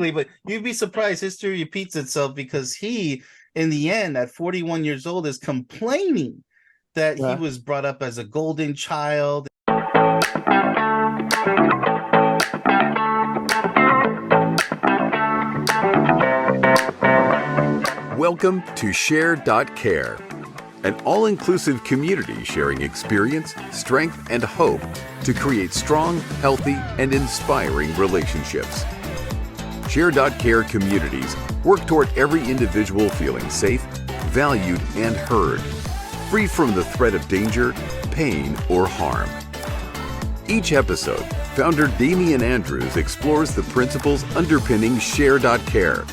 But you'd be surprised. History repeats itself because he, in the end, at 41 years old, is complaining that he Yeah. was brought up as a golden child. Welcome to Share.care, an all-inclusive community sharing experience, strength, and hope to create strong, healthy, and inspiring relationships. Share.care communities work toward every individual feeling safe, valued, and heard, free from the threat of danger, pain, or harm. Each episode, founder Damian Andrews explores the principles underpinning Share.care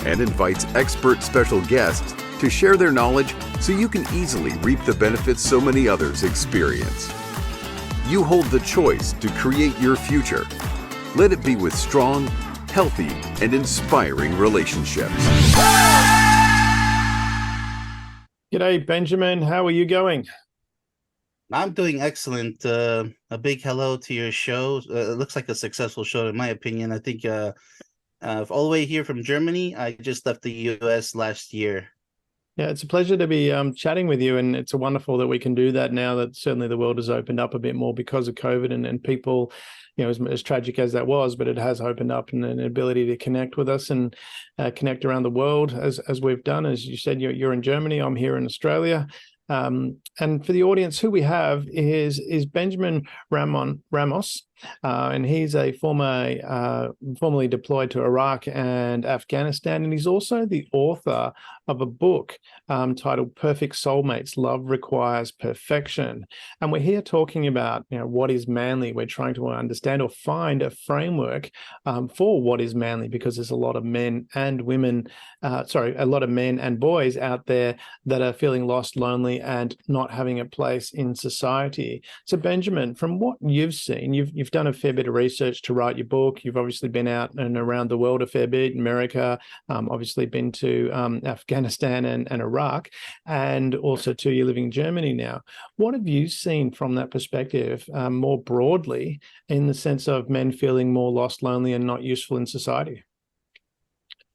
and invites expert special guests to share their knowledge so you can easily reap the benefits so many others experience. You hold the choice to create your future. Let it be with strong, healthy, and inspiring relationships. G'day, Benjamin. How are you going? I'm doing excellent. A big hello to your show. It looks like a successful show, in my opinion. I think all the way here from Germany. I just left the US last year. Yeah, it's a pleasure to be chatting with you, and it's wonderful that we can do that now that certainly the world has opened up a bit more because of COVID and people, as tragic as that was, but it has opened up an ability to connect with us and connect around the world as we've done. As you said, you're in Germany, I'm here in Australia. And for the audience, who we have is Benjamin Ramos, and he's a formerly deployed to Iraq and Afghanistan, and he's also the author of a book titled "Perfect Soulmates: Love Requires Perfection." And we're here talking about what is manly. We're trying to understand or find a framework for what is manly, because there's a lot of men and women, a lot of men and boys out there that are feeling lost, lonely, and not having a place in society. So Benjamin, from what you've seen, you've done a fair bit of research to write your book. You've obviously been out and around the world a fair bit, America, obviously been to Afghanistan and Iraq, and also too, you're living in Germany now. What have you seen from that perspective, more broadly, in the sense of men feeling more lost, lonely, and not useful in society?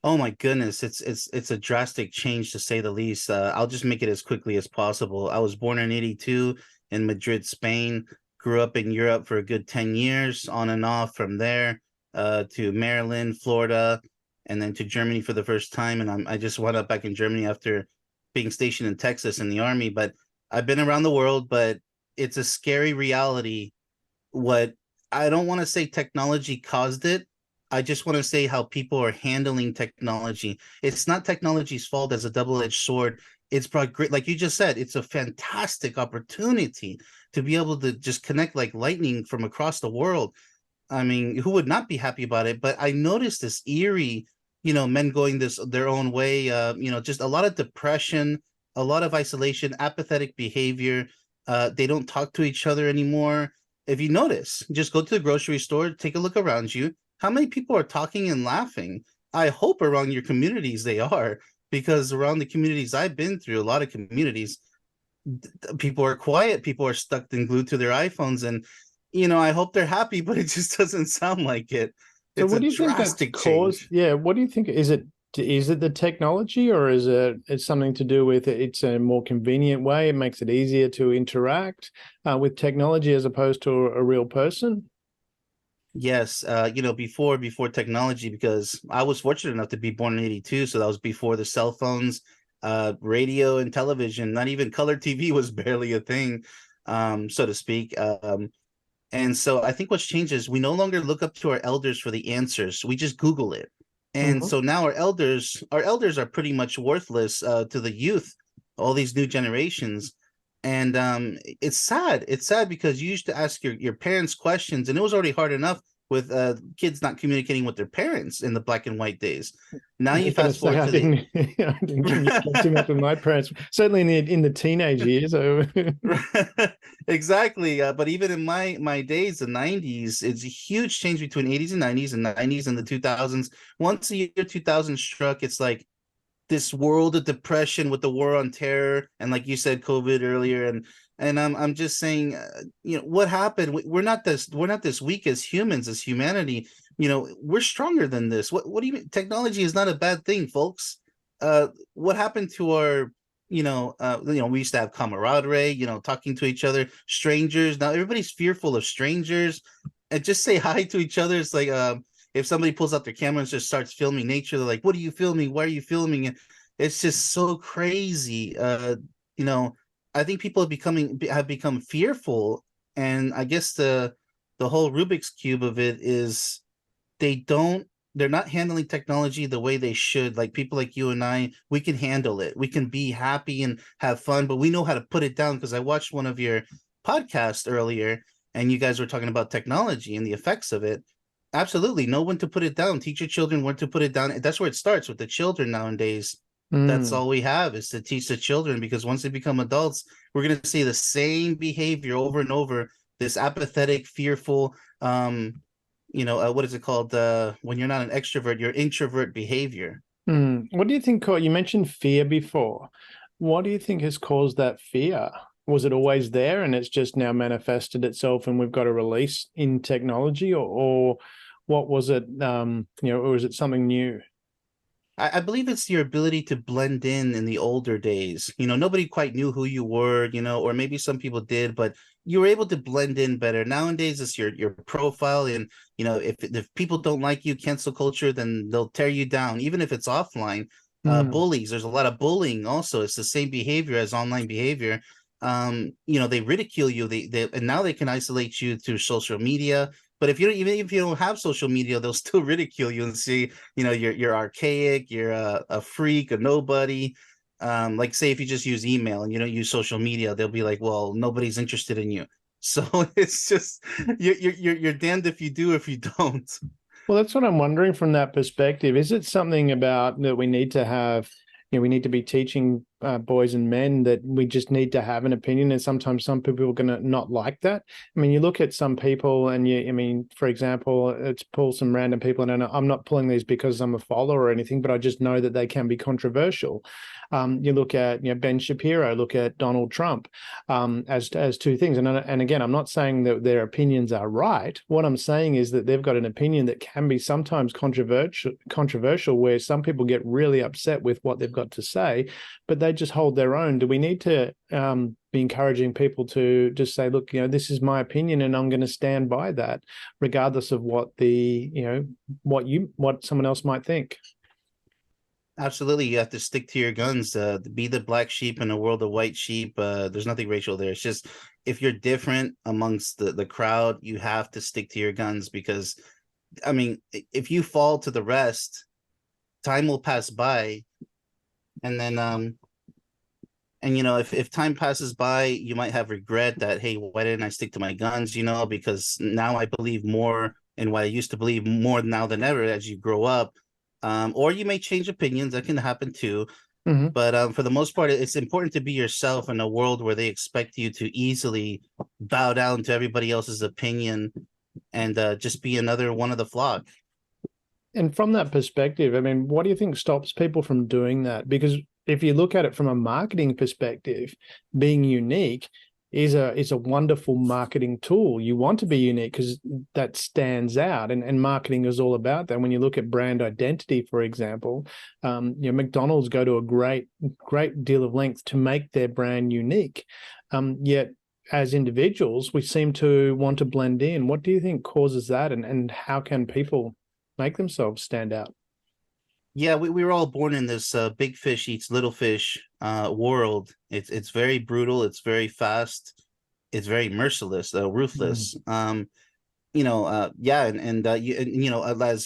Oh my goodness, it's a drastic change to say the least. I'll just make it as quickly as possible. I was born in 82 in Madrid, Spain, grew up in Europe for a good 10 years, on and off from there, to Maryland, Florida, and then to Germany for the first time. And I just wound up back in Germany after being stationed in Texas in the Army. But I've been around the world, but it's a scary reality. What I don't want to say technology caused it. I just want to say how people are handling technology. It's not technology's fault as a double-edged sword. It's brought great, like you just said, it's a fantastic opportunity to be able to just connect like lightning from across the world. I mean, who would not be happy about it? But I noticed this eerie, men going their own way, just a lot of depression, a lot of isolation, apathetic behavior. They don't talk to each other anymore. If you notice, just go to the grocery store, take a look around you. How many people are talking and laughing? I hope around your communities they are, because around the communities I've been through, a lot of communities, people are quiet. People are stuck and glued to their iPhones. And, I hope they're happy, but it just doesn't sound like it. So It's what a do you think that's drastic caused? change. Yeah, what do you think? Is it the technology, or is it's something to do with it's a more convenient way? It makes it easier to interact with technology as opposed to a real person? Yes, before technology, because I was fortunate enough to be born in 82, so that was before the cell phones, radio and television. Not even color TV was barely a thing, so to speak. And so I think what's changed is we no longer look up to our elders for the answers. We just Google it. And Mhm. so now our elders are pretty much worthless to the youth, all these new generations. And it's sad. It's sad because you used to ask your parents questions, and it was already hard enough with kids not communicating with their parents in the black and white days. Now I you was going to fast say forward I to the didn't I didn't communicate too much with my parents, certainly in the teenage years. So exactly. But even in my days, the 90s, it's a huge change between 80s and 90s, and 90s and the 2000s. Once the year 2000 struck, it's like this world of depression with the war on terror, and like you said, COVID earlier. And I'm just saying, what happened? We're not this weak as humans, as humanity. we're stronger than this. What do you mean? Technology is not a bad thing, folks. What happened to our, we used to have camaraderie, talking to each other, strangers. Now everybody's fearful of strangers, and just say hi to each other. It's like, if somebody pulls out their camera and just starts filming nature, they're like, "What are you filming? Why are you filming?" And it's just so crazy. I think people have become fearful, and I guess the whole Rubik's Cube of it is they're not handling technology the way they should. Like people like you and I, we can handle it. We can be happy and have fun, but we know how to put it down. Because I watched one of your podcasts earlier and you guys were talking about technology and the effects of it. Absolutely. Know when to put it down. Teach your children when to put it down. That's where it starts, with the children nowadays. That's all we have, is to teach the children, because once they become adults, we're going to see the same behavior over and over. This apathetic, fearful, what is it called? When you're not an extrovert, you're introvert behavior. What do you think? You mentioned fear before. What do you think has caused that fear? Was it always there and it's just now manifested itself and we've got a release in technology, or what was it? Or is it something new? I believe it's your ability to blend in the older days. Nobody quite knew who you were, or maybe some people did, but you were able to blend in better. Nowadays, it's your profile, and if people don't like you, cancel culture, then they'll tear you down, even if it's offline. Bullies, there's a lot of bullying. Also, it's the same behavior as online behavior. They ridicule you. And now they can isolate you through social media. But even if you don't have social media, they'll still ridicule you and say, you're archaic, you're a freak, a nobody. Like say if you just use email and you don't use social media, they'll be like, well, nobody's interested in you. So it's just you're damned if you do, if you don't. Well, that's what I'm wondering from that perspective. Is it something about that we need to have? We need to be teaching boys and men that we just need to have an opinion, and sometimes some people are going to not like that. I mean, you look at some people, and for example, let's pull some random people, and I'm not pulling these because I'm a follower or anything, but I just know that they can be controversial. You look at Ben Shapiro, look at Donald Trump, as two things, and again, I'm not saying that their opinions are right. What I'm saying is that they've got an opinion that can be sometimes controversial, where some people get really upset with what they've got to say, but they just hold their own. Do we need to be encouraging people to just say, look, this is my opinion and I'm going to stand by that, regardless of what what someone else might think? Absolutely. You have to stick to your guns, be the black sheep in a world of white sheep. There's nothing racial there. It's just, if you're different amongst the crowd, you have to stick to your guns, because, I mean, if you fall to the rest, time will pass by. And then, if time passes by, you might have regret that, hey, why didn't I stick to my guns? Because now I believe more in what I used to believe more now than ever as you grow up. Or you may change opinions. That can happen too. Mm-hmm. But for the most part, it's important to be yourself in a world where they expect you to easily bow down to everybody else's opinion and just be another one of the flock. And from that perspective, I mean, what do you think stops people from doing that? Because if you look at it from a marketing perspective, being unique is a wonderful marketing tool. You want to be unique because that stands out, and marketing is all about that. When you look at brand identity, for example, McDonald's go to a great deal of length to make their brand unique. Yet as individuals, we seem to want to blend in. What do you think causes that, and how can people make themselves stand out? Yeah, we were all born in this big fish eats little fish world. It's very brutal. It's very fast. It's very merciless, ruthless. As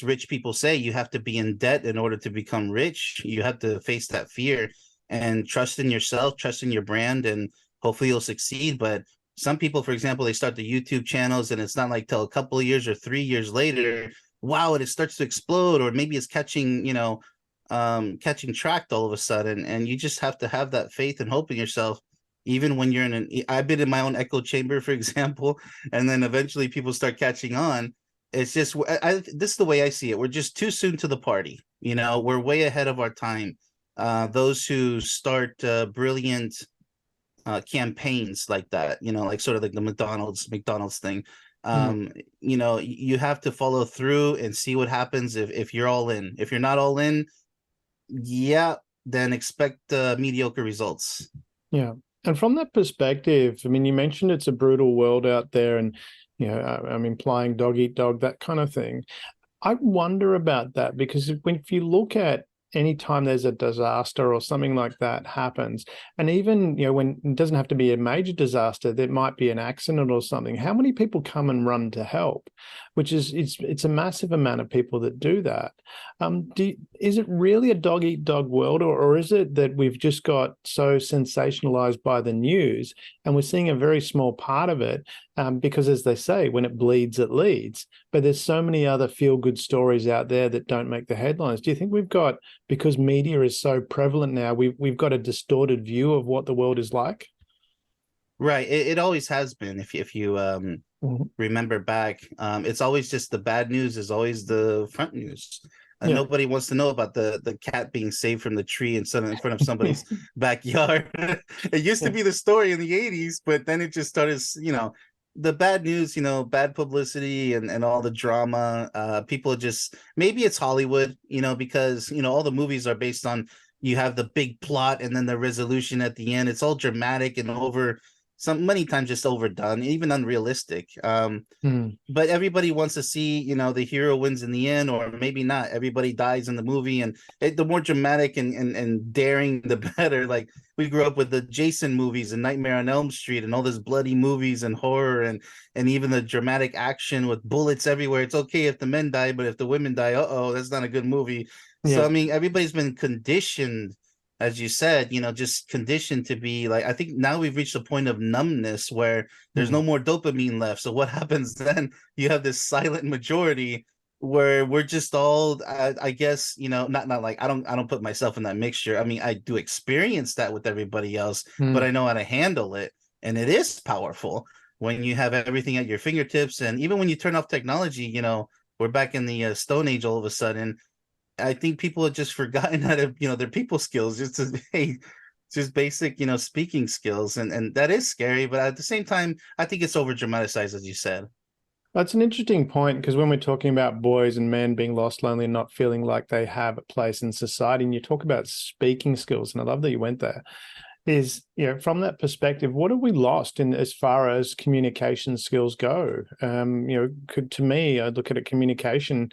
rich people say, you have to be in debt in order to become rich. You have to face that fear and trust in yourself, trust in your brand, and hopefully you'll succeed. But some people, for example, they start the YouTube channels, and it's not like till a couple of years or 3 years later, wow, it starts to explode, or maybe it's catching track all of a sudden. And you just have to have that faith and hope in yourself, even when you're I've been in my own echo chamber, for example, and then eventually people start catching on. It's just, this is the way I see it. We're just too soon to the party. We're way ahead of our time. Those who start brilliant campaigns like that, like sort of like the McDonald's thing, You know, you have to follow through and see what happens if you're all in. If you're not all in, yeah, then expect mediocre results. Yeah. And from that perspective, I mean, you mentioned it's a brutal world out there, and, you know, I'm implying dog eat dog, that kind of thing. I wonder about that, because if you look at any time there's a disaster or something like that happens, and even, you know, when it doesn't have to be a major disaster, there might be an accident or something, how many people come and run to help? Which is, it's a massive amount of people that do that. Is it really a dog eat dog world, or is it that we've just got so sensationalized by the news and we're seeing a very small part of it? Because, as they say, when it bleeds, it leads. But there's so many other feel-good stories out there that don't make the headlines. Do you think we've got, because media is so prevalent now, we've got a distorted view of what the world is like? Right. It always has been. If you remember back, it's always just the bad news is always the front news. Yeah. Nobody wants to know about the cat being saved from the tree in front of somebody's backyard. It used to be the story in the 80s, but then it just started, you know, the bad news, you know, bad publicity and all the drama. People just, maybe it's Hollywood, you know, because, you know, all the movies are based on, you have the big plot and then the resolution at the end. It's all dramatic and many times just overdone, even unrealistic. But everybody wants to see, you know, the hero wins in the end, or maybe not. Everybody dies in the movie, and the more dramatic and daring, the better. Like, we grew up with the Jason movies and Nightmare on Elm Street and all this bloody movies and horror and even the dramatic action with bullets everywhere. It's okay if the men die, but if the women die, that's not a good movie. Yeah. So I mean, everybody's been conditioned, as you said, you know, just conditioned to be like, I think now we've reached a point of numbness where there's no more dopamine left. So what happens then? You have this silent majority where we're just all, I guess, you know, not like, I don't put myself in that mixture. I mean, I do experience that with everybody else, but I know how to handle it. And it is powerful when you have everything at your fingertips. And even when you turn off technology, you know, we're back in the Stone Age all of a sudden. I think people have just forgotten how to, you know, their people skills, just basic, you know, speaking skills. And that is scary. But at the same time, I think it's over dramatized, as you said. That's an interesting point, because when we're talking about boys and men being lost, lonely, and not feeling like they have a place in society, and you talk about speaking skills, and I love that you went there, is, you know, from that perspective, what have we lost in as far as communication skills go? You know, to me, I look at it, communication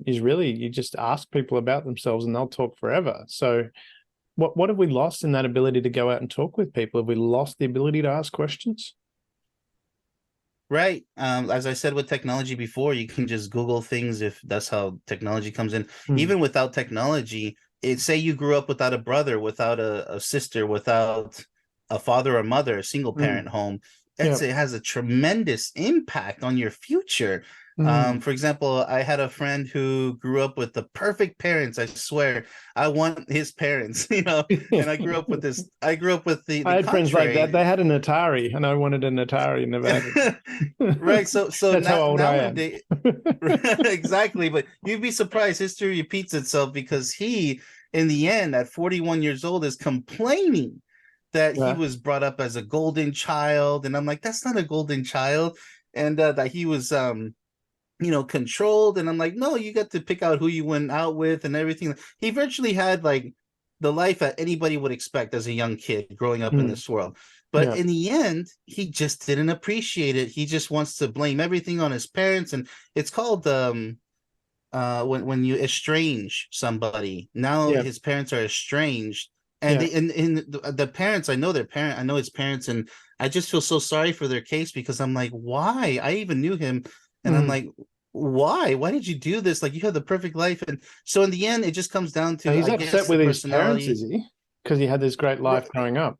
is really, you just ask people about themselves and they'll talk forever. So what have we lost in that ability to go out and talk with people? Have we lost the ability to ask questions? Right. As I said with technology before, you can just Google things if that's how technology comes in. Even without technology, say you grew up without a brother, without a sister, without a father or mother, a single parent home. It has a tremendous impact on your future. For example, I had a friend who grew up with the perfect parents. I swear, I want his parents, you know. And I grew up with this. I grew up with the I had contrary. friends like that. They had an Atari, and I wanted an Atari, and never had it. Right. So that's how old I am. Exactly. But you'd be surprised. History repeats itself, because he, in the end, at 41 years old, is complaining that he was brought up as a golden child. And I'm like, that's not a golden child. And that he was you know, controlled. And I'm like, no, you got to pick out who you went out with and everything. He virtually had like the life that anybody would expect as a young kid growing up in this world. But in the end, he just didn't appreciate it. He just wants to blame everything on his parents. And it's called when you estrange somebody. Now his parents are estranged. And the parents, I know his parents, and I just feel so sorry for their case, because I'm like, why? I even knew him, and I'm like, why did you do this? Like, you had the perfect life. And so in the end, it just comes down to, he's upset with his parents, is he? Because he had this great life growing up.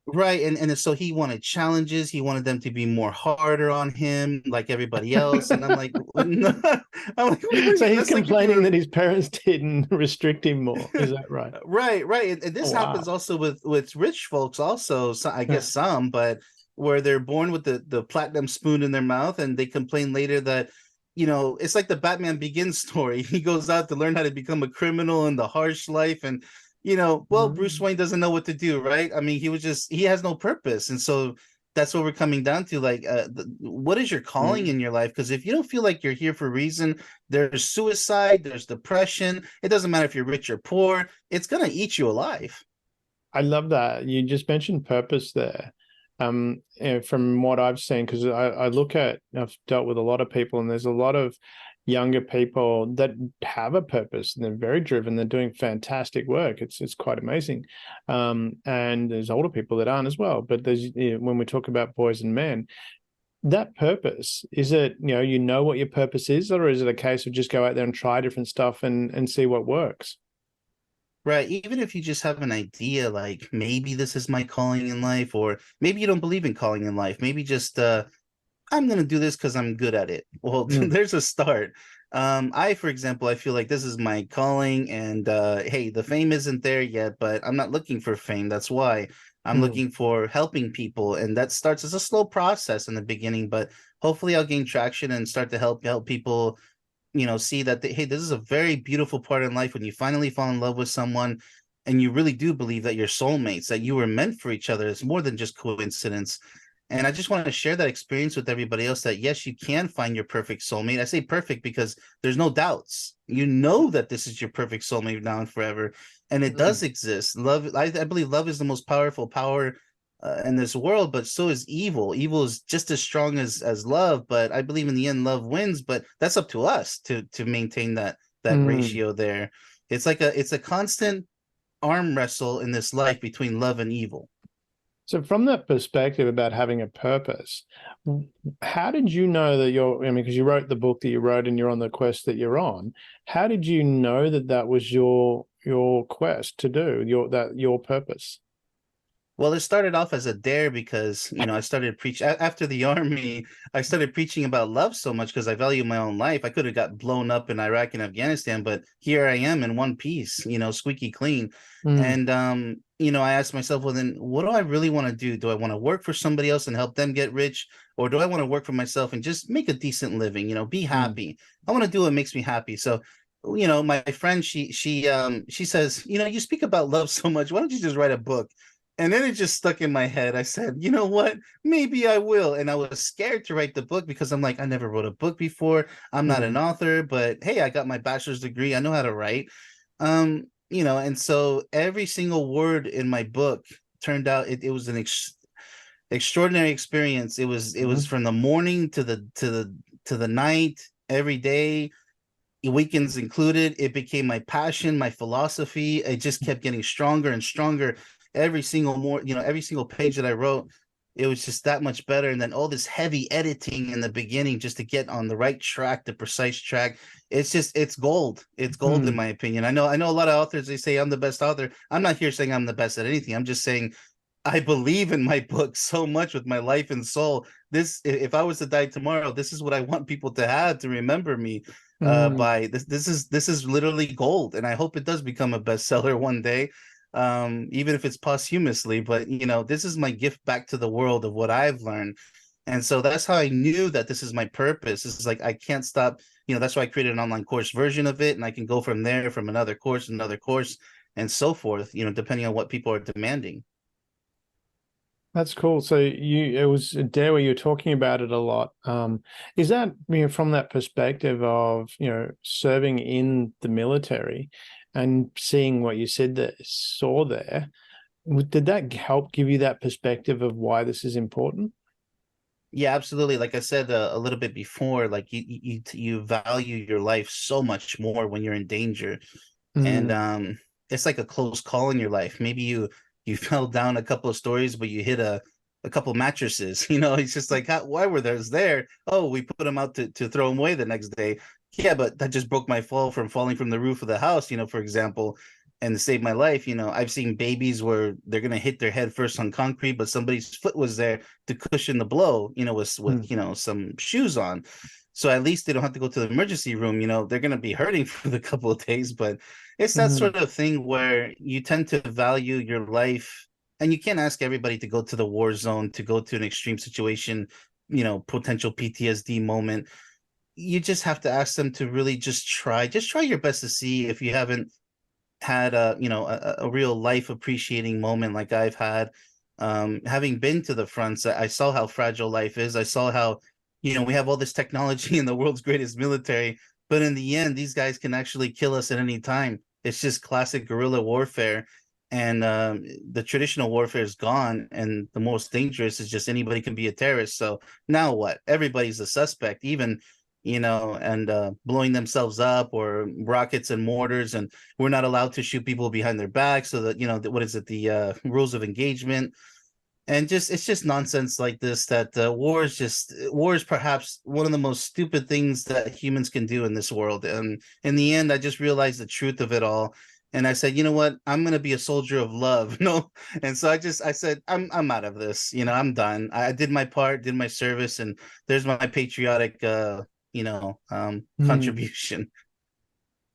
Right. And so he wanted challenges. He wanted them to be more harder on him, like everybody else. And I'm like, no. I'm like, so he's complaining that his parents didn't restrict him more. Is that right? Right. And this happens also with rich folks also. So I guess some, but where they're born with the platinum spoon in their mouth, and they complain later that, you know, it's like the Batman Begins story. He goes out to learn how to become a criminal in the harsh life, and you know, well, Bruce Wayne doesn't know what to do, right? I mean, he has no purpose. And so that's what we're coming down to. Like, what is your calling in your life? Because if you don't feel like you're here for a reason, there's suicide, there's depression. It doesn't matter if you're rich or poor. It's going to eat you alive. I love that. You just mentioned purpose there. From what I've seen, because I've dealt with a lot of people, and there's a lot of younger people that have a purpose and they're very driven. They're doing fantastic work. It's quite amazing. And there's older people that aren't as well. But when we talk about boys and men, that purpose, is it, you know what your purpose is, or is it a case of just go out there and try different stuff and see what works? Right. Even if you just have an idea, like maybe this is my calling in life, or maybe you don't believe in calling in life. Maybe just I'm going to do this because I'm good at it. Well, there's a start. For example, I feel like this is my calling, and hey, the fame isn't there yet, but I'm not looking for fame. That's why I'm looking for helping people. And that starts as a slow process in the beginning, but hopefully I'll gain traction and start to help people, see that hey, this is a very beautiful part in life when you finally fall in love with someone and you really do believe that you're soulmates, that you were meant for each other. It's more than just coincidence. And I just want to share that experience with everybody else, that yes, you can find your perfect soulmate. I say perfect because there's no doubts. You know that this is your perfect soulmate now and forever. And it does exist. Love, I believe love is the most powerful power in this world, but so is evil. Evil is just as strong as love, but I believe in the end love wins, but that's up to us to maintain that ratio there. It's a constant arm wrestle in this life between love and evil. So from that perspective about having a purpose, how did you know that because you wrote the book that you wrote and you're on the quest that you're on, how did you know that was your quest to do, your purpose? Well, it started off as a dare because, I started preaching after the army. I started preaching about love so much because I value my own life. I could have got blown up in Iraq and Afghanistan, but here I am in one piece, squeaky clean. And, I asked myself, well, then what do I really want to do? Do I want to work for somebody else and help them get rich? Or do I want to work for myself and just make a decent living, be happy? I want to do what makes me happy. So, my friend, she says, you speak about love so much. Why don't you just write a book? And then it just stuck in my head. I said, you know what? Maybe I will. And I was scared to write the book because I'm like, I never wrote a book before. I'm not an author, but hey, I got my bachelor's degree. I know how to write. And so every single word in my book turned out it was an extraordinary experience. It was from the morning to the night, every day, weekends included. It became my passion, my philosophy. It just kept getting stronger and stronger. Every single page that I wrote, it was just that much better. And then all this heavy editing in the beginning just to get on the right track, the precise track. It's gold. It's gold in my opinion. I know a lot of authors, they say I'm the best author. I'm not here saying I'm the best at anything. I'm just saying I believe in my book so much with my life and soul. If I was to die tomorrow, this is what I want people to have to remember me by. This is literally gold. And I hope it does become a bestseller one day. Even if it's posthumously, but this is my gift back to the world of what I've learned. And so that's how I knew that this is my purpose. It's like, I can't stop, that's why I created an online course version of it. And I can go from there, from another course, and so forth, depending on what people are demanding. That's cool. So it was a dare where you're talking about it a lot. Is that, from that perspective of, serving in the military and seeing what you saw there, did that help give you that perspective of why this is important? Yeah, absolutely. Like I said a little bit before, like you value your life so much more when you're in danger. And it's like a close call in your life. Maybe you fell down a couple of stories, but you hit a couple mattresses. It's just like, why were those there? Oh, we put them out to throw them away the next day. Yeah, but that just broke my fall from falling from the roof of the house, for example, and to save my life. I've seen babies where they're gonna hit their head first on concrete, but somebody's foot was there to cushion the blow, with some shoes on. So at least they don't have to go to the emergency room. They're gonna be hurting for the couple of days, but it's that sort of thing where you tend to value your life, and you can't ask everybody to go to the war zone, to go to an extreme situation, potential PTSD moment. You just have to ask them to really just try your best to see if you haven't had a real life appreciating moment like I've had. Having been to the fronts, I saw how fragile life is. I saw how, we have all this technology in the world's greatest military, but in the end, these guys can actually kill us at any time. It's just classic guerrilla warfare. And the traditional warfare is gone, and the most dangerous is just anybody can be a terrorist. So now what? Everybody's a suspect, even, and blowing themselves up, or rockets and mortars, and we're not allowed to shoot people behind their back. So that, what is it, the rules of engagement, and it's just nonsense like this. That war is perhaps one of the most stupid things that humans can do in this world. And in the end, I just realized the truth of it all. And I said, you know what? I'm gonna be a soldier of love. No. And so I said, I'm out of this. I'm done. I did my part, did my service, and there's my patriotic contribution.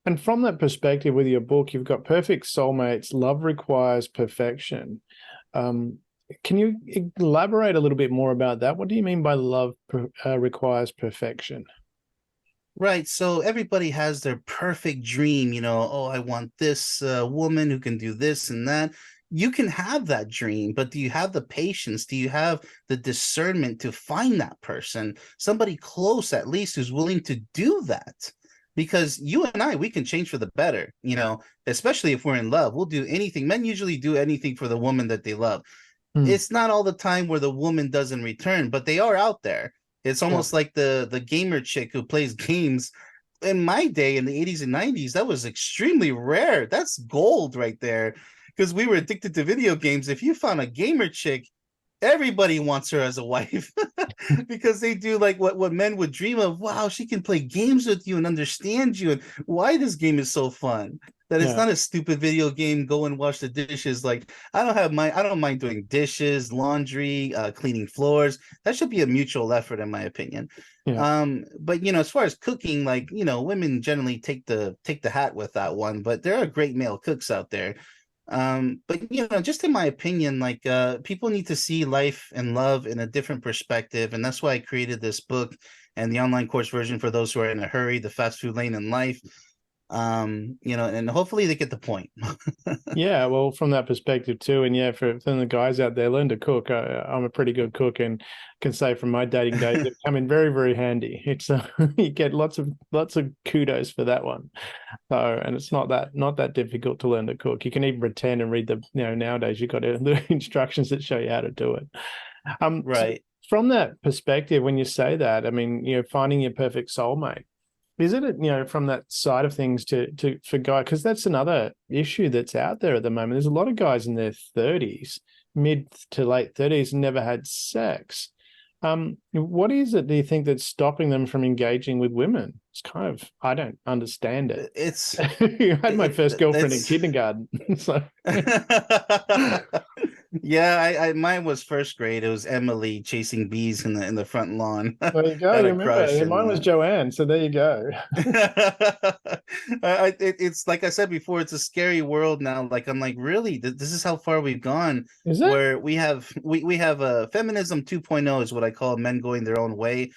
And from that perspective, with your book, you've got Perfect Soulmates, Love Requires Perfection. Can you elaborate a little bit more about that? What do you mean by love requires perfection? Right. So everybody has their perfect dream, oh, I want this woman who can do this and that. You can have that dream, but do you have the patience? Do you have the discernment to find that person, somebody close at least, who's willing to do that? Because you and I, we can change for the better, especially if we're in love. We'll do anything. Men usually do anything for the woman that they love. It's not all the time where the woman doesn't return, but they are out there. It's almost like the gamer chick who plays games. In my day, in the 80s and 90s, that was extremely rare. That's gold right there, because we were addicted to video games. If you found a gamer chick, everybody wants her as a wife, because they do like what men would dream of. Wow, she can play games with you and understand you, and why this game is so fun. That it's not a stupid video game. Go and wash the dishes. Like, I don't mind doing dishes, laundry, cleaning floors. That should be a mutual effort, in my opinion. But as far as cooking, like, women generally take the hat with that one. But there are great male cooks out there. But just in my opinion, like, people need to see life and love in a different perspective, and that's why I created this book and the online course version for those who are in a hurry, the fast food lane in life. And hopefully they get the point. Yeah, well, from that perspective too, and for the guys out there, learn to cook. I'm a pretty good cook, and can say from my dating days, it come in very, very handy. It's you get lots of kudos for that one. So, and it's not that difficult to learn to cook. You can even pretend and read the nowadays you've got the instructions that show you how to do it. Right. So from that perspective, when you say that, I mean, finding your perfect soulmate. Is it, from that side of things for guys, because that's another issue that's out there at the moment. There's a lot of guys in their 30s, mid to late 30s, never had sex. What is it, do you think, that's stopping them from engaging with women? It's kind of, I don't understand it. I had my first girlfriend in kindergarten. So. Yeah, mine was first grade. It was Emily chasing bees in the front lawn. There you go. You remember? Mine was Joanne. So there you go. It's like I said before. It's a scary world now. Like, I'm like, really? This is how far we've gone. Is it? Where we have a feminism 2.0 is what I call men going their own way.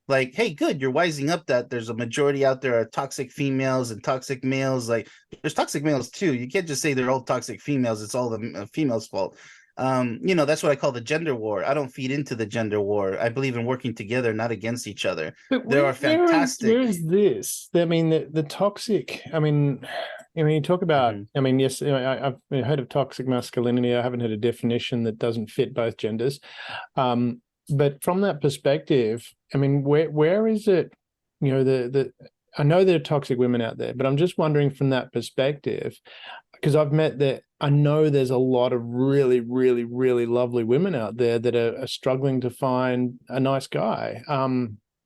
Like, hey, good, you're wising up that there's a majority out there are toxic females and toxic males. Like, there's toxic males too. You can't just say they're all toxic females. It's all the females' fault. That's what I call the gender war. I don't feed into the gender war. I believe in working together, not against each other. But there are fantastic. Where is this? I mean, the toxic. I mean, you talk about. I mean, yes, I've heard of toxic masculinity. I haven't heard a definition that doesn't fit both genders. But from that perspective, I mean, where is it? I know there are toxic women out there, but I'm just wondering from that perspective, because I know there's a lot of really, really, really lovely women out there that are struggling to find a nice guy.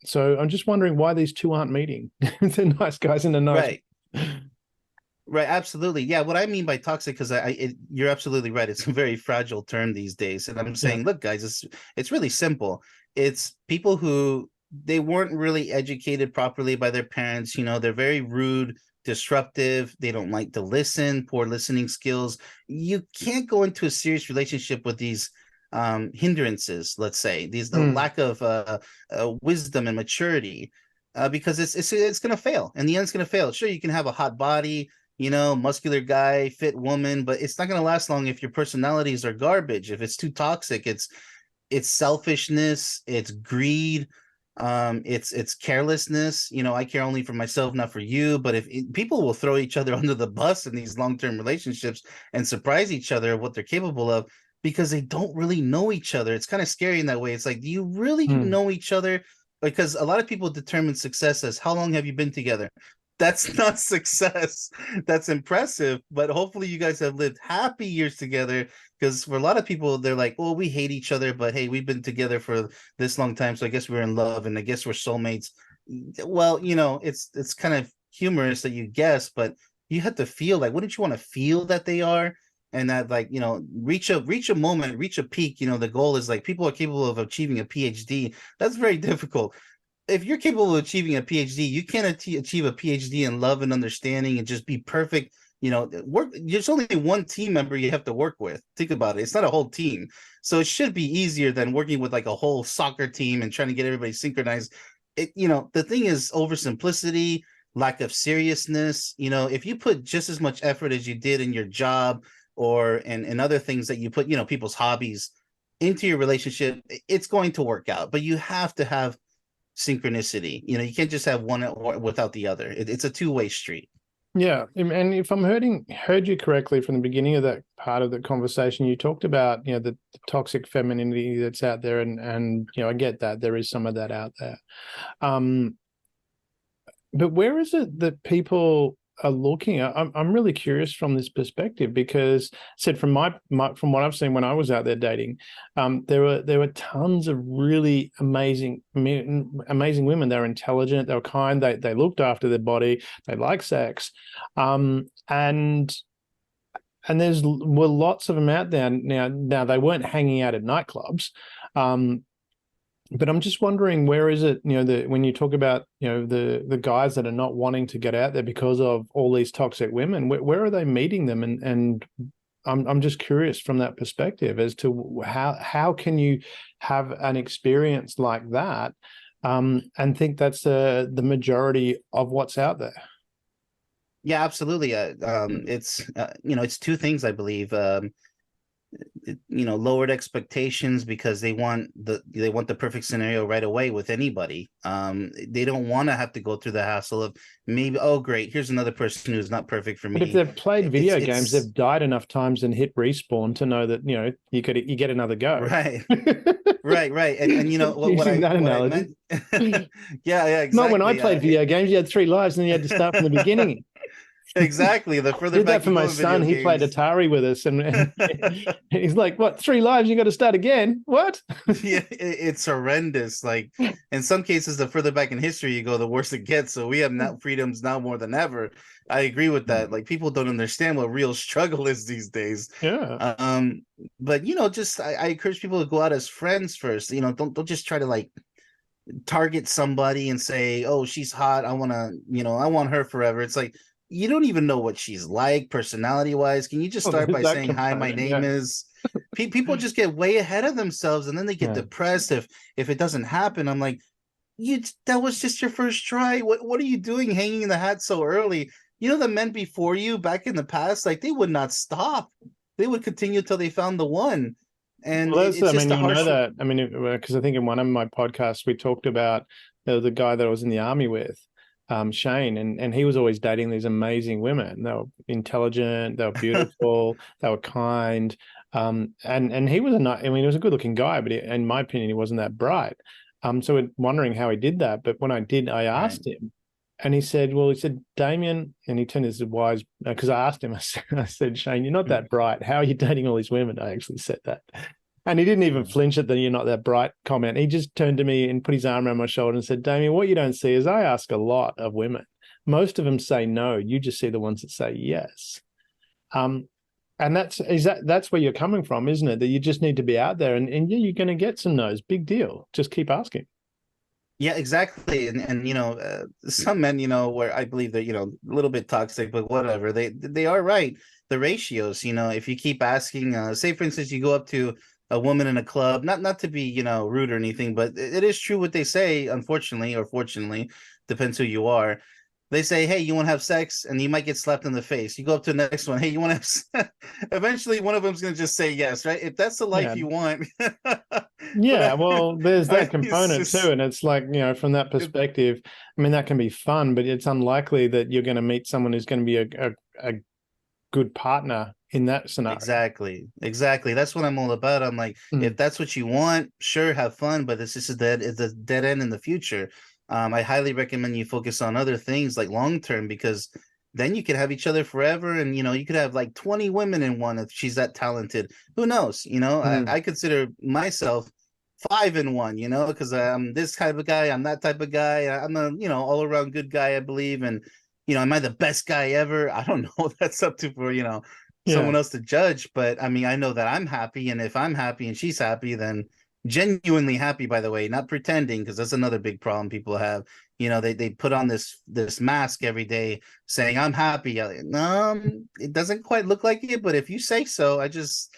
So I'm just wondering why these two aren't meeting. The nice guys and the nice. Right, absolutely. Yeah, what I mean by toxic, because you're absolutely right. It's a very fragile term these days. And I'm saying, look, guys, it's really simple. It's people who they weren't really educated properly by their parents. They're very rude, disruptive. They don't like to listen, poor listening skills. You can't go into a serious relationship with these hindrances, let's say, the lack of wisdom and maturity, because it's going to fail. In the end, it's going to fail. Sure, you can have a hot body, muscular guy, fit woman, but it's not going to last long if your personalities are garbage. If it's too toxic, it's selfishness, it's greed, it's carelessness. I care only for myself, not for you. But people will throw each other under the bus in these long-term relationships and surprise each other of what they're capable of, because they don't really know each other. It's kind of scary in that way. It's like, do you really know each other? Because a lot of people determine success as how long have you been together. That's not success. That's impressive, but hopefully you guys have lived happy years together, because for a lot of people, they're like, well, we hate each other, but hey, we've been together for this long time, so I guess we're in love, and I guess we're soulmates. Well, it's kind of humorous that you guess, but you have to feel like, wouldn't you want to feel that they are? And that, like, reach a moment, reach a peak. The goal is like, people are capable of achieving a PhD. That's very difficult. If you're capable of achieving a PhD, you can't achieve a PhD in love and understanding and just be perfect. There's only one team member you have to work with. Think about it. It's not a whole team. So it should be easier than working with like a whole soccer team and trying to get everybody synchronized. The thing is oversimplicity, lack of seriousness. If you put just as much effort as you did in your job or in other things that you put, people's hobbies into your relationship, it's going to work out. But you have to have synchronicity. You can't just have one without the other. It's a two-way street. Yeah, and if I'm heard you correctly from the beginning of that part of the conversation, you talked about the toxic femininity that's out there, and I get that there is some of that out there, but where is it that people are looking at? I'm really curious from this perspective, because said from from what I've seen when I was out there dating, there were tons of really amazing women. They were intelligent, they were kind, they looked after their body, they liked sex, and there's were lots of them out there. Now they weren't hanging out at nightclubs, but I'm just wondering, where is it, when you talk about, the guys that are not wanting to get out there because of all these toxic women, where are they meeting them? And I'm just curious from that perspective as to how can you have an experience like that, and think that's the majority of what's out there? Yeah, absolutely. It's two things, I believe. Lowered expectations, because they want the perfect scenario right away with anybody. They don't want to have to go through the hassle of, maybe, oh great, here's another person who's not perfect for me. But if they've played video games, they've died enough times and hit respawn to know that you get another go. Right. right. And Using that analogy. Yeah, exactly. Not when I played video games, you had 3 lives and you had to start from the beginning. Exactly. The further did back that for my son. He played Atari with us, and he's like, "What? 3 lives? You got to start again? What?" Yeah, it's horrendous. Like, in some cases, the further back in history you go, the worse it gets. So we have now freedoms now more than ever. I agree with that. Like, people don't understand what real struggle is these days. Yeah. But I encourage people to go out as friends first. Don't just try to like target somebody and say, "Oh, she's hot. I want her forever." It's like, you don't even know what she's like personality wise. Can you just start by saying, "Hi, my name is..." People just get way ahead of themselves, and then they get depressed if it doesn't happen. I'm like, that was just your first try. What are you doing hanging in the hat so early? The men before you back in the past, like, they would not stop. They would continue till they found the one. And it's just that. I mean, because I think in one of my podcasts we talked about the guy that I was in the army with, Shane, and he was always dating these amazing women. They were intelligent, they were beautiful, they were kind, and he was he was a good looking guy, but in my opinion, he wasn't that bright. So we're wondering how he did that. But when I asked him, and he said, "Damien," and he turned his wise, because I asked him, I said, "Shane, you're not that bright. How are you dating all these women?" I actually said that. And he didn't even flinch at the "you're not that bright" comment. He just turned to me and put his arm around my shoulder and said, "Damien, what you don't see is I ask a lot of women. Most of them say no. You just see the ones that say yes." And that's where you're coming from, isn't it? That you just need to be out there, and yeah, you're going to get some no's. Big deal. Just keep asking. Yeah, exactly. And some men, where I believe they're, a little bit toxic, but whatever. They are right. The ratios, if you keep asking, say for instance, you go up to a woman in a club, not to be, rude or anything, but it is true what they say, unfortunately or fortunately, depends who you are. They say, hey, you want to have sex? And you might get slapped in the face. You go up to the next one. Hey, you want to have eventually one of them's going to just say yes, right? If that's the life Yeah. you want. Yeah, well, there's that it's component just, too. And it's like, from that perspective, I mean, that can be fun, but it's unlikely that you're going to meet someone who's going to be a good partner in that scenario. Exactly. That's what I'm all about. I'm like, if that's what you want, sure, have fun, but this is it's a dead end in the future. I highly recommend you focus on other things like long term, because then you could have each other forever, and you could have like 20 women in one if she's that talented. Who knows? I consider myself 5 in 1, because I'm this type of guy, I'm that type of guy, I'm a all around good guy, I believe. And am I the best guy ever? I don't know. That's up to for someone else to judge. But I mean, I know that I'm happy, and if I'm happy and she's happy, then genuinely happy, by the way, not pretending, because that's another big problem people have. They put on this mask every day saying I'm happy. It doesn't quite look like it, but if you say so, I just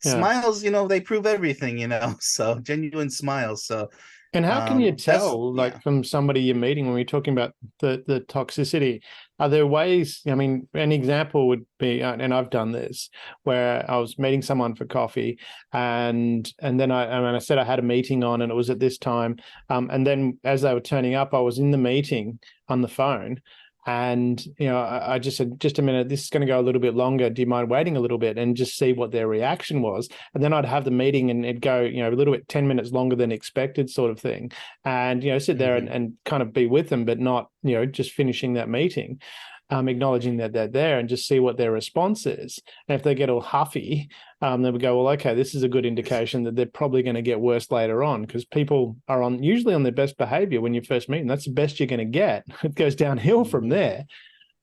smiles, they prove everything, so genuine smiles. So and how can you tell, yeah. from somebody you're meeting, when we're talking about the toxicity? Are there ways? I mean, an example would be, and I've done this, where I was meeting someone for coffee, and then I said I had a meeting on, and it was at this time, and then as they were turning up, I was in the meeting on the phone. And, I just said, just a minute, this is going to go a little bit longer. Do you mind waiting a little bit, and just see what their reaction was? And then I'd have the meeting and it'd go, a little bit 10 minutes longer than expected, sort of thing. And, sit there and kind of be with them, but not, just finishing that meeting, acknowledging that they're there, and just see what their response is. And if they get all huffy, then we go, well, okay, this is a good indication that they're probably going to get worse later on, because people are usually on their best behavior when you first meet them. That's the best you're going to get. It goes downhill from there.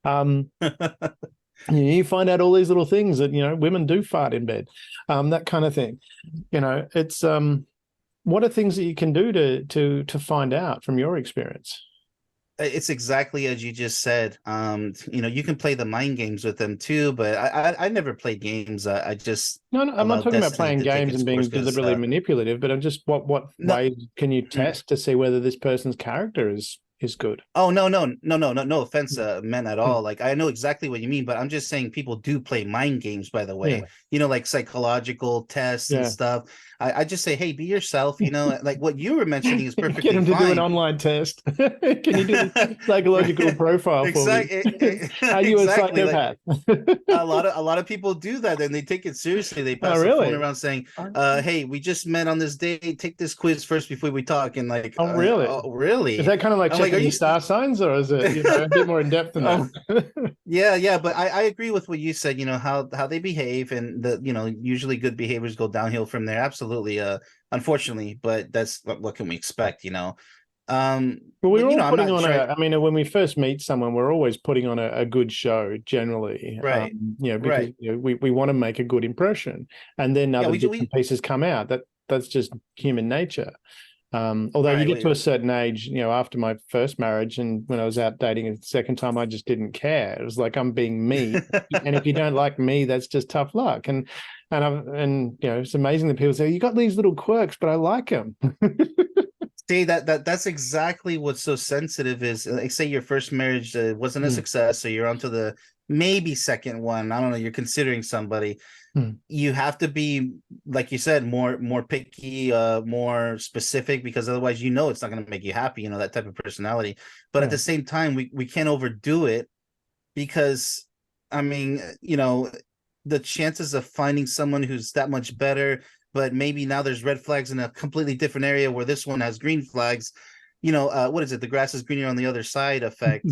You find out all these little things that, women do fart in bed, that kind of thing. It's what are things that you can do to find out from your experience? It's exactly as you just said. You can play the mind games with them too, but I never played games. I just no, I'm not talking about playing games and being deliberately manipulative, but I'm just what ways can you test to see whether this person's character is good? Oh, no offense meant at all. Like, I know exactly what you mean, but I'm just saying people do play mind games, by the way. Like psychological tests and stuff. I just say, hey, be yourself. Like what you were mentioning is perfectly Get them to fine. do an online test. Can you do the psychological profile for me? Are you a psychopath? Like, a lot of people do that, and they take it seriously. They pass the phone around saying, hey, we just met on this date. Take this quiz first before we talk. And like, really? Is that kind of like checking your star signs, or is it a bit more in depth than that? Yeah, but I agree with what you said. How they behave, and usually good behaviors go downhill from there. Absolutely, unfortunately, but that's what can we expect, Well, we're all putting on I mean, when we first meet someone, we're always putting on a good show generally, right? Because we want to make a good impression, and then other different pieces come out. That's just human nature. Although you get to a certain age, after my first marriage, and when I was out dating a second time, I just didn't care. It was like, I'm being me, and if you don't like me, that's just tough luck. And it's amazing that people say, you got these little quirks, but I like them. See, that's exactly what's so sensitive is, like, say your first marriage wasn't a success, so you're on to the maybe second one. I don't know, you're considering somebody. You have to be, like you said, more picky, more specific, because otherwise it's not going to make you happy, that type of personality. But at the same time, we can't overdo it, because I mean, the chances of finding someone who's that much better, but maybe now there's red flags in a completely different area where this one has green flags. What is it? The grass is greener on the other side effect.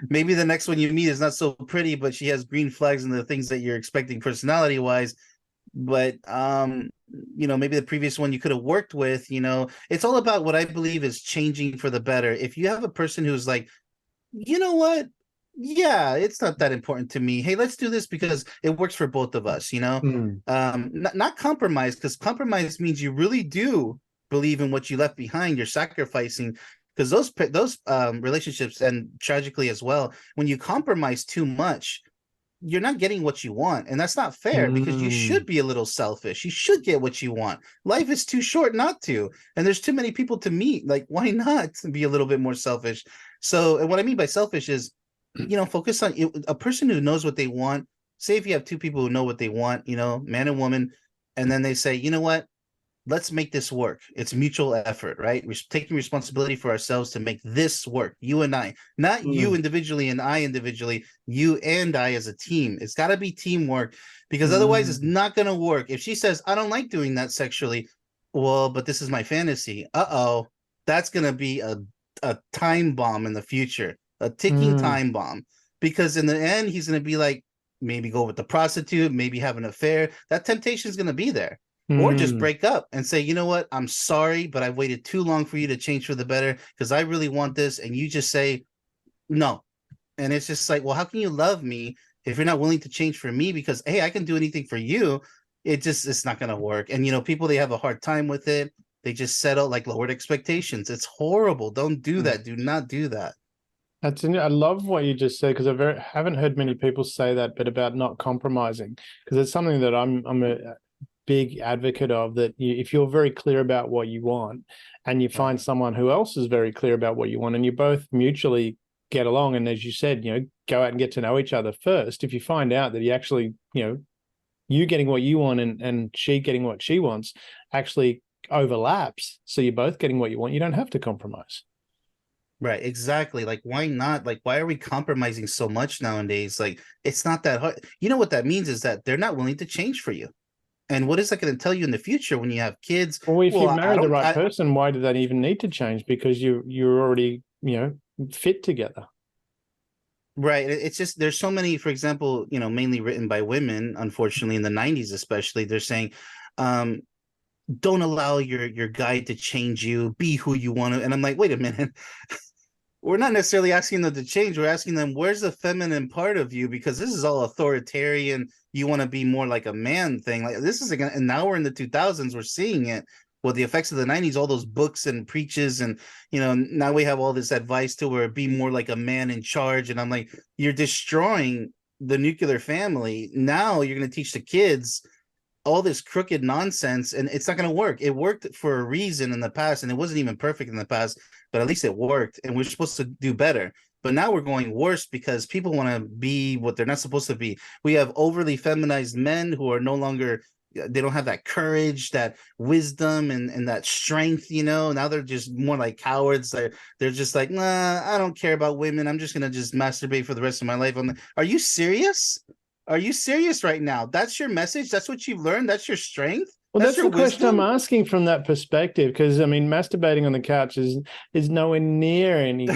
Maybe the next one you meet is not so pretty, but she has green flags and the things that you're expecting personality wise. But, maybe the previous one you could have worked with, it's all about what I believe is changing for the better. If you have a person who's like, you know what? Yeah, it's not that important to me. Hey, let's do this because it works for both of us, not compromise, because compromise means you really do believe in what you left behind. You're sacrificing, because those relationships, and tragically as well, when you compromise too much, you're not getting what you want, and that's not fair, because you should be a little selfish. You should get what you want. Life is too short not to, and there's too many people to meet. Like, why not be a little bit more selfish? So, and what I mean by selfish is, focus on a person who knows what they want. Say if you have two people who know what they want, man and woman, and then they say, you know what, let's make this work. It's mutual effort, right? We're taking responsibility for ourselves to make this work. You and I, not you individually and I individually, you and I as a team. It's got to be teamwork, because otherwise it's not going to work. If she says, I don't like doing that sexually, well, but this is my fantasy. That's going to be a time bomb in the future, a ticking time bomb, because in the end, he's going to be like, maybe go with the prostitute, maybe have an affair. That temptation is going to be there. Or just break up and say, you know what, I'm sorry, but I've waited too long for you to change for the better because I really want this. And you just say no. And it's just like, well, how can you love me if you're not willing to change for me? Because, hey, I can do anything for you. It's not going to work. And, people, they have a hard time with it. They just settle like lowered expectations. It's horrible. Don't do that. Do not do that. I love what you just said, because I haven't heard many people say that, but about not compromising, because it's something that I'm a big advocate of, that if you're very clear about what you want and you find someone who else is very clear about what you want, and you both mutually get along, and as you said, go out and get to know each other first. If you find out that he actually, you getting what you want and she getting what she wants actually overlaps, so you're both getting what you want, you don't have to compromise. Right, exactly. Like, why not? Like, why are we compromising so much nowadays? Like, it's not that hard. You know what that means is that they're not willing to change for you. And what is that going to tell you in the future when you have kids? Well, if you marry the right person, why do that even need to change? Because you're already, fit together. Right. It's just, there's so many, for example, mainly written by women, unfortunately, in the 90s especially, they're saying, don't allow your guy to change you, be who you want to. And I'm like, wait a minute. We're not necessarily asking them to change. We're asking them, where's the feminine part of you? Because this is all authoritarian. You want to be more like a man thing. Like, this is again, and now we're in the 2000s. We're seeing it. Well, the effects of the 90s, all those books and preaches, and now we have all this advice to where be more like a man in charge. And I'm like, you're destroying the nuclear family. Now you're going to teach the kids all this crooked nonsense, and it's not going to work. It worked for a reason in the past, and it wasn't even perfect in the past, but at least it worked, and we're supposed to do better. But now we're going worse because people want to be what they're not supposed to be. We have overly feminized men who are no longer, they don't have that courage, that wisdom, and that strength, Now they're just more like cowards. They're just like, nah, I don't care about women. I'm just going to just masturbate for the rest of my life. I'm like, are you serious? Are you serious right now? That's your message? That's what you've learned? That's your strength? Well, that's your the question wisdom? I'm asking from that perspective, because, masturbating on the couch is nowhere near any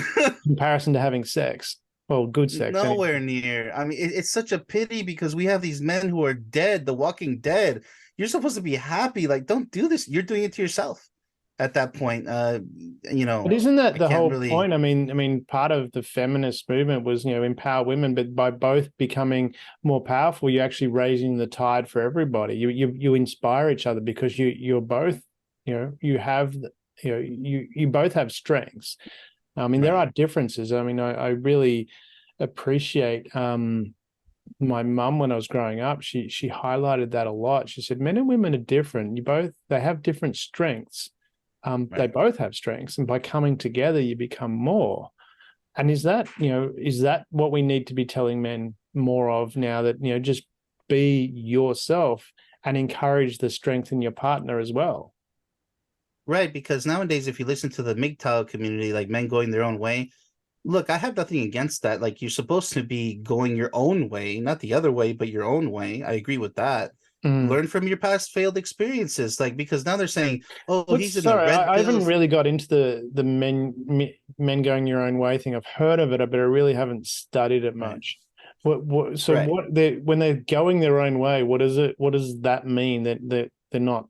comparison to having sex. Well, good sex. Nowhere anyway. near. I mean, it's such a pity because we have these men who are dead, the walking dead. You're supposed to be happy. Like, don't do this. You're doing it to yourself at that point. But isn't that the whole point? I mean, part of the feminist movement was, empower women, but by both becoming more powerful, you're actually raising the tide for everybody. You inspire each other because you're both, you have, you both have strengths. I mean, there are differences. I mean, I really appreciate my mum when I was growing up. She highlighted that a lot. She said, men and women are different. They have different strengths. They both have strengths, and by coming together, you become more. And is that what we need to be telling men more of now, that, just be yourself and encourage the strength in your partner as well? Right, because nowadays, if you listen to the MGTOW community, like men going their own way, look, I have nothing against that. Like, you're supposed to be going your own way, not the other way, but your own way. I agree with that. Learn from your past failed experiences, like, because now they're saying, "Oh, he's in the red I pill." haven't really got into the men going your own way thing. I've heard of it, but I really haven't studied it much. When they're going their own way, what is it? What does that mean that they're not?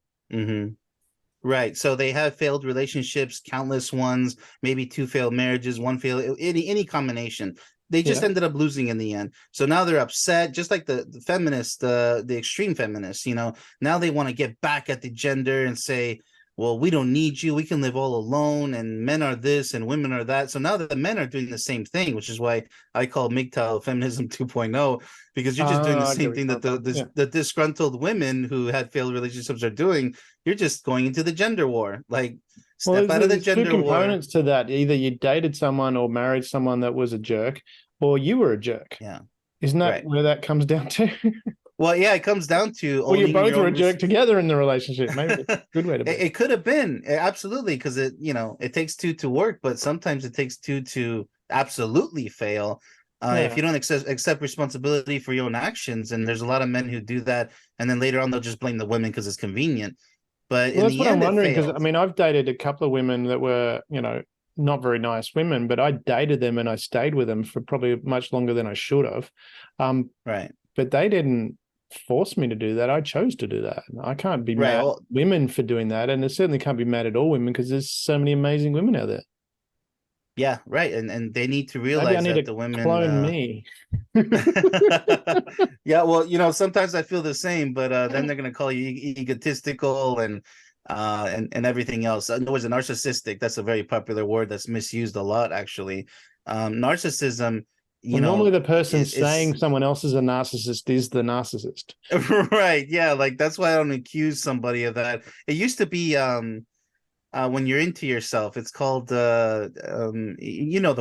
Right. So they have failed relationships, countless ones, maybe 2 failed marriages, 1 failed, any combination. They just ended up losing in the end. So now they're upset, just like the feminists, the extreme feminists, now they want to get back at the gender and say, well, we don't need you, we can live all alone, and men are this and women are that. So now the men are doing the same thing, which is why I call MGTOW feminism 2.0, because you're just doing the I get same what thing you're that coming from. Yeah. the disgruntled women who had failed relationships are doing. You're just going into the gender war. Like, Well, step out of the there's two gender war. components to that. Either you dated someone or married someone that was a jerk, or you were a jerk. Yeah, Isn't that right. where that comes down to? Well, yeah, it comes down to Or you owning both your were a own jerk together in the relationship. Maybe that's a good way to be. it could have been, absolutely, because it takes two to work, but sometimes it takes two to absolutely fail. If Yeah. you don't accept responsibility for your own actions, and there's a lot of men who do that, and then later on they'll just blame the women because it's convenient. But Well, in that's the what I'm end, it wondering, because I failed. mean, I've dated a couple of women that were, not very nice women, but I dated them and I stayed with them for probably much longer than I should have. Right, But they didn't force me to do that. I chose to do that. I can't be right. mad at Well, women for doing that. And I certainly can't be mad at all women because there's so many amazing women out there. yeah, right. And they need to Maybe I realize need that to the women. clone me. Yeah, well, sometimes I feel the same, but then they're gonna call you egotistical and everything else. In other words, a narcissistic. That's a very popular word that's misused a lot, actually. Narcissism, Well, normally the person is saying someone else is a narcissist is the narcissist. right. Yeah, like that's why I don't accuse somebody of that. It used to be when you're into yourself, it's called the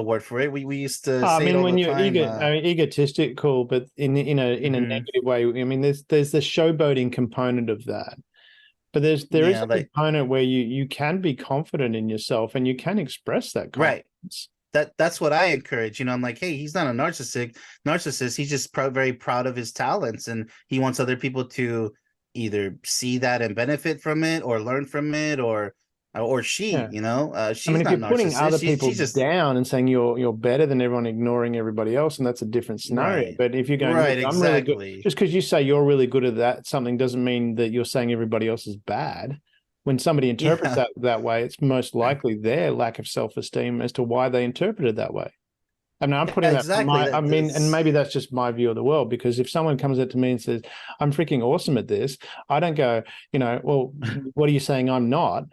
word for it. We used to I say it mean, all when the you're time. egotistical, but in a Mhm. negative way. I mean, there's the showboating component of that, but there is Yeah, a like component where you can be confident in yourself and you can express that right. confidence. That's what I encourage. I'm like, hey, he's not a narcissist. He's just very proud of his talents, and he wants other people to either see that and benefit from it, or learn from it, or she, Yeah. I she's mean, if not you're putting narcissist. other She's people just down and saying you're better than everyone, ignoring everybody else, and that's a different scenario. right, But if you're going, look, right, I'm really good, exactly. just because you say you're really good at that, something doesn't mean that you're saying everybody else is bad. When somebody interprets Yeah, that way, it's most likely their lack of self-esteem as to why they interpret it that way. I mean, I'm yeah, putting that from exactly. I mean, and maybe that's just my view of the world, because if someone comes up to me and says, I'm freaking awesome at this, I don't go, well, what are you saying I'm not?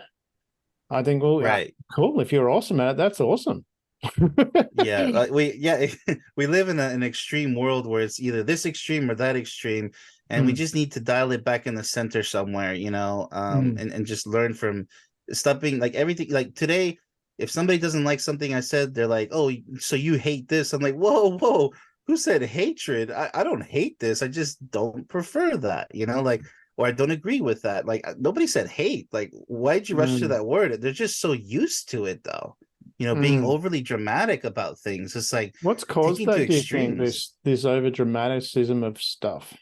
I think, well, yeah, Right. cool. If you're awesome at it, that's awesome. Yeah, we live in an extreme world where it's either this extreme or that extreme, and we Mm, just need to dial it back in the center somewhere, mm, and just learn from stop being like everything. Like today, if somebody doesn't like something I said, they're like, "Oh, so you hate this?" I'm like, "Whoa, whoa, who said hatred? I don't hate this. I just don't prefer that, like, or I don't agree with that. Like, nobody said hate. Like, why'd you rush to mm, that word? They're just so used to it, though." Being mm. overly dramatic about things. It's like What's caused taking to that, do you think, extremes. this over dramaticism of stuff?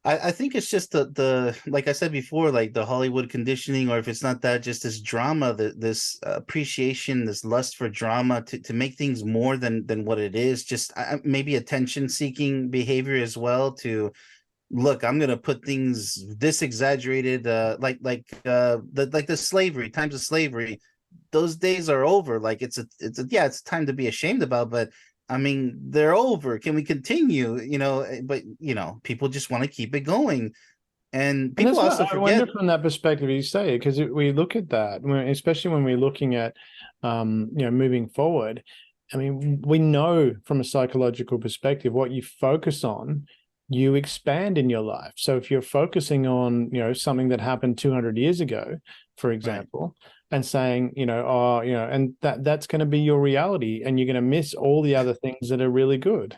I think it's just the like I said before, like the Hollywood conditioning, or if it's not that, just this drama, this appreciation, this lust for drama to make things more than what it is. Just maybe attention seeking behavior as well. To look, I'm gonna put things this exaggerated, the slavery times of slavery. Those days are over. Like it's time to be ashamed about, but I mean they're over. Can we continue? But people just want to keep it going, and And people that's what also I wonder forget. from that perspective you say, because we look at that, especially when we're looking at, moving forward. I mean, we know from a psychological perspective, what you focus on, you expand in your life. So if you're focusing on, something that happened 200 years ago, for Right, example, and saying, and that's going to be your reality, and you're going to miss all the other things that are really good.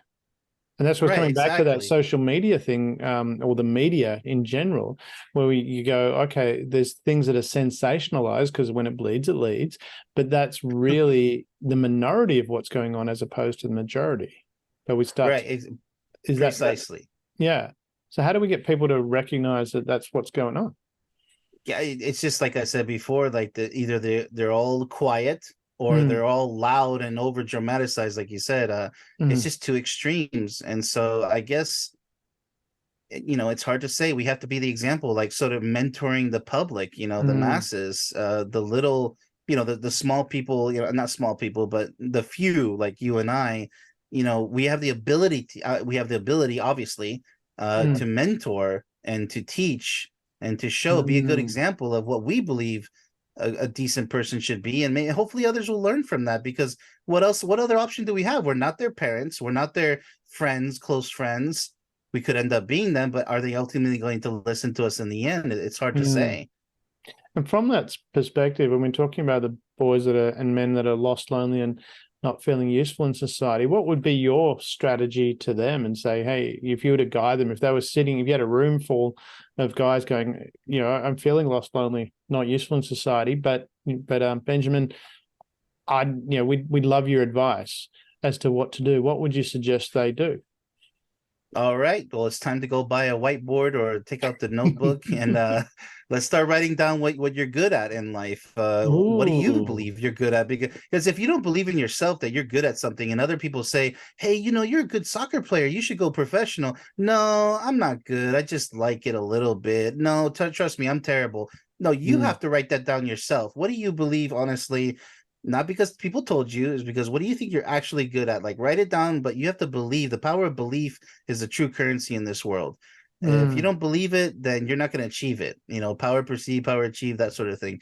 And that's what's right, coming back to that exactly. social media thing, or the media in general, where you go, okay, there's things that are sensationalized because when it leads, but that's really the minority of what's going on as opposed to the majority. But we start, Right, is that, precisely. yeah. So how do we get people to recognize that that's what's going on? Yeah, it's just like I said before, like either they're all quiet, or Mm, they're all loud and over dramatized, like you said. It's mm, just two extremes, and so I guess it's hard to say. We have to be the example, like sort of mentoring the public, the mm, masses, the little, the small people, not small people, but the few, like you and I. We have the ability, obviously, to mm. mentor and to teach and to show, be a good example of what we believe a decent person should be, and hopefully others will learn from that, because what other option do we have? We're not their parents, we're not their friends, close friends. We could end up being them, but are they ultimately going to listen to us in the end? It's hard to say. And from that perspective, when we're talking about the boys that are and men that are lost, lonely, and not feeling useful in society, what would be your strategy to them, and say, hey, if you were to guide them, if they were sitting, if you had a room full of guys going, I'm feeling lost, lonely, not useful in society, but Benjamin, we'd love your advice as to what to do. What would you suggest they do? All right. Well, it's time to go buy a whiteboard or take out the notebook and let's start writing down what you're good at in life. What do you believe you're good at? Because if you don't believe in yourself that you're good at something, and other people say, hey, you're a good soccer player, you should go professional. No, I'm not good. I just like it a little bit. No, trust me, I'm terrible. No, you have to write that down yourself. What do you believe, honestly? Not because people told you, is because what do you think you're actually good at? Like, write it down, but you have to believe. The power of belief is the true currency in this world. If you don't believe it, then you're not going to achieve it. Power perceive, power achieve, that sort of thing.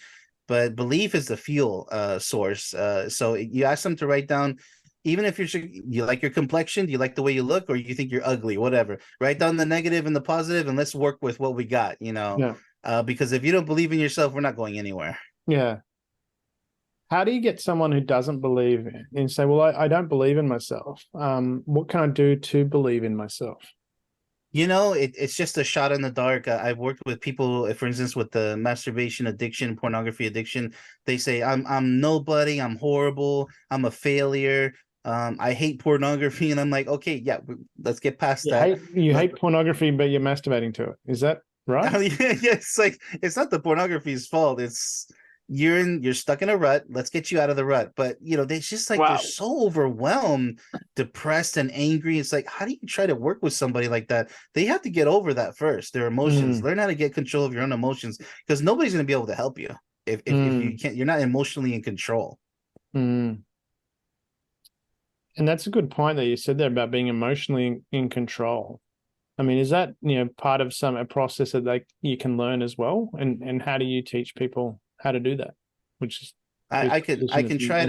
But belief is the fuel source. So you ask them to write down, even if you like your complexion, do you like the way you look, or you think you're ugly, whatever. Write down the negative and the positive, and let's work with what we got, because if you don't believe in yourself, we're not going anywhere. Yeah. How do you get someone who doesn't believe and say, well, I don't believe in myself? What can I do to believe in myself? It's just a shot in the dark. I've worked with people, for instance, with the masturbation addiction, pornography addiction. They say, I'm nobody, I'm horrible, I'm a failure. I hate pornography. And I'm like, okay, yeah, let's get past that. You hate pornography, but you're masturbating to it. Is that right? Yeah, it's like, it's not the pornography's fault. It's you're stuck in a rut. Let's get you out of the rut. But they just like, they're so overwhelmed, depressed, and angry. It's like, how do you try to work with somebody like that? They have to get over that first, their emotions. Learn how to get control of your own emotions, because nobody's going to be able to help you if you can't. You're not emotionally in control. And that's a good point that you said there about being emotionally in control. I mean, is that part of a process that you can learn as well? And how do you teach people how to do that? Which is I can try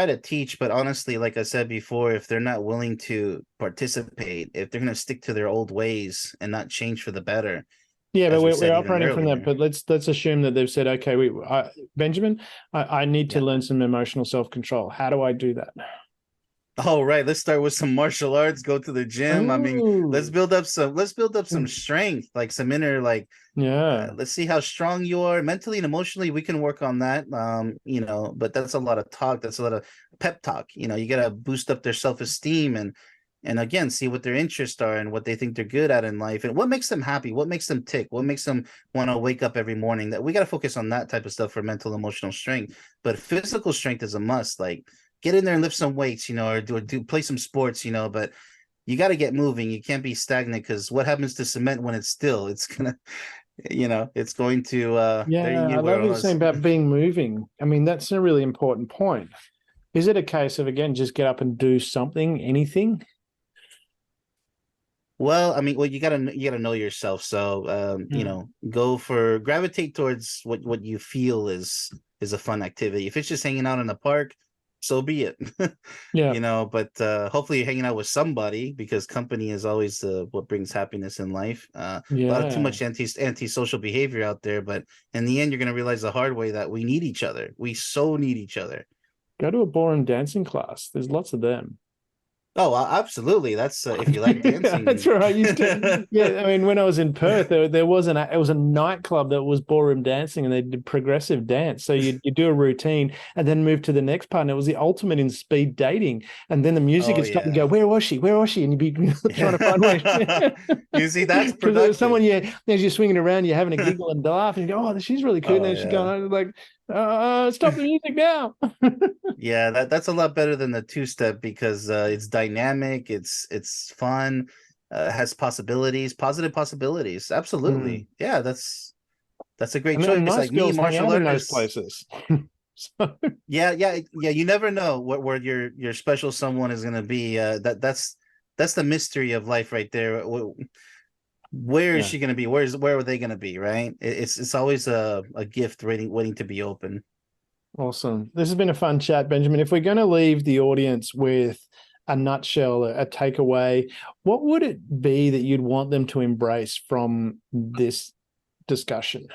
to teach, but honestly, like I said before, if they're not willing to participate, if they're going to stick to their old ways and not change for the better. Yeah, but we're operating from that. But let's assume that they've said, okay, Benjamin, I need to learn some emotional self-control. How do I do that? All right, let's start with some martial arts. Go to the gym. I mean, let's build up some strength, like some inner, let's see how strong you are mentally and emotionally. We can work on that. But that's a lot of talk. That's a lot of pep talk. You got to boost up their self-esteem and again, see what their interests are and what they think they're good at in life and what makes them happy, what makes them tick, what makes them want to wake up every morning. That we got to focus on that type of stuff for mental, emotional strength. But physical strength is a must. Like, get in there and lift some weights, or play some sports, but you got to get moving. You can't be stagnant, because what happens to cement when it's still? It's gonna, it's going to. I love what you're saying about being moving. I mean, that's a really important point. Is it a case of, again, just get up and do something, anything? Well, I mean, you gotta know yourself. So, gravitate towards what you feel is a fun activity. If it's just hanging out in the park, so be it. But hopefully you're hanging out with somebody, because company is always what brings happiness in life. A lot of too much antisocial behavior out there, but in the end, you're going to realize the hard way that we need each other. We so need each other. Go to a ballroom dancing class. There's lots of them. Oh, absolutely. That's if you like dancing. That's right. I mean, when I was in Perth, there was it was a nightclub that was ballroom dancing, and they did progressive dance. So you do a routine and then move to the next part. And it was the ultimate in speed dating. And then the music would stop and go, where was she? Where was she? And you'd be trying to find ways. You see, that's productive. Someone, as you're swinging around, you're having a giggle and laugh, and you go, oh, she's really cool. And then she's going, like, stop the music now. Yeah, that's a lot better than the two-step, because it's dynamic, it's fun, has positive possibilities. Absolutely. Yeah, that's a great choice. Nice, like me, martial arts in those places. Yeah, you never know where your special someone is going to be. That's the mystery of life right there. where is Yeah. she going to be? Where are they going to be? Right? It's always a gift waiting to be open. Awesome. This has been a fun chat, Benjamin. If we're going to leave the audience with a nutshell, a takeaway, what would it be that you'd want them to embrace from this discussion?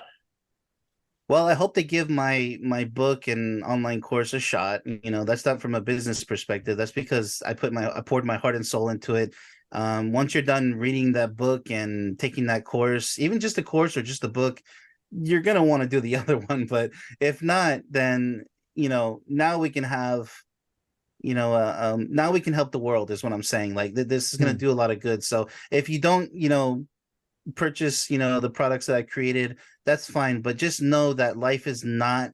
Well, I hope they give my book and online course a shot. That's not from a business perspective. That's because I poured my heart and soul into it. Once you're done reading that book and taking that course, even just a course or just a book, you're gonna want to do the other one. But if not, then now we can have now we can help the world, is what I'm saying. Like this is gonna do a lot of good. So if you don't purchase the products that I created, that's fine, but just know that life is not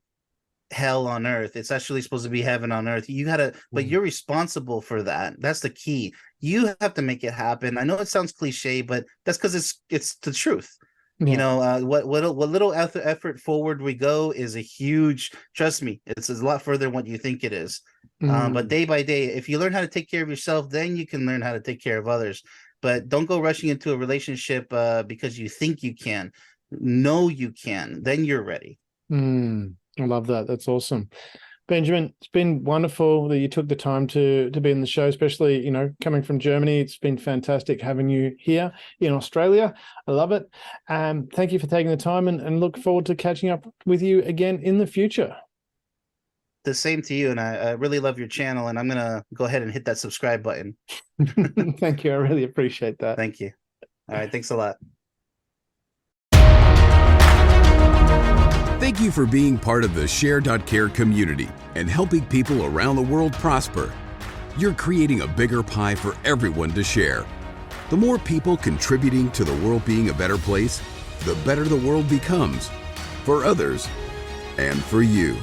hell on earth. It's actually supposed to be heaven on earth. You gotta but you're responsible for that. That's the key. You have to make it happen. I know it sounds cliche, but that's because it's the truth. What little effort forward we go is a huge, trust me, it's a lot further than what you think it is. But day by day, if you learn how to take care of yourself, then you can learn how to take care of others. But don't go rushing into a relationship because you think you can. Know you can, then you're ready. I love that. That's awesome. Benjamin, it's been wonderful that you took the time to be in the show, especially, coming from Germany. It's been fantastic having you here in Australia. I love it. Thank you for taking the time and look forward to catching up with you again in the future. The same to you. And I really love your channel, and I'm going to go ahead and hit that subscribe button. Thank you. I really appreciate that. Thank you. All right. Thanks a lot. Thank you for being part of the Share.care community and helping people around the world prosper. You're creating a bigger pie for everyone to share. The more people contributing to the world being a better place, the better the world becomes, for others and for you.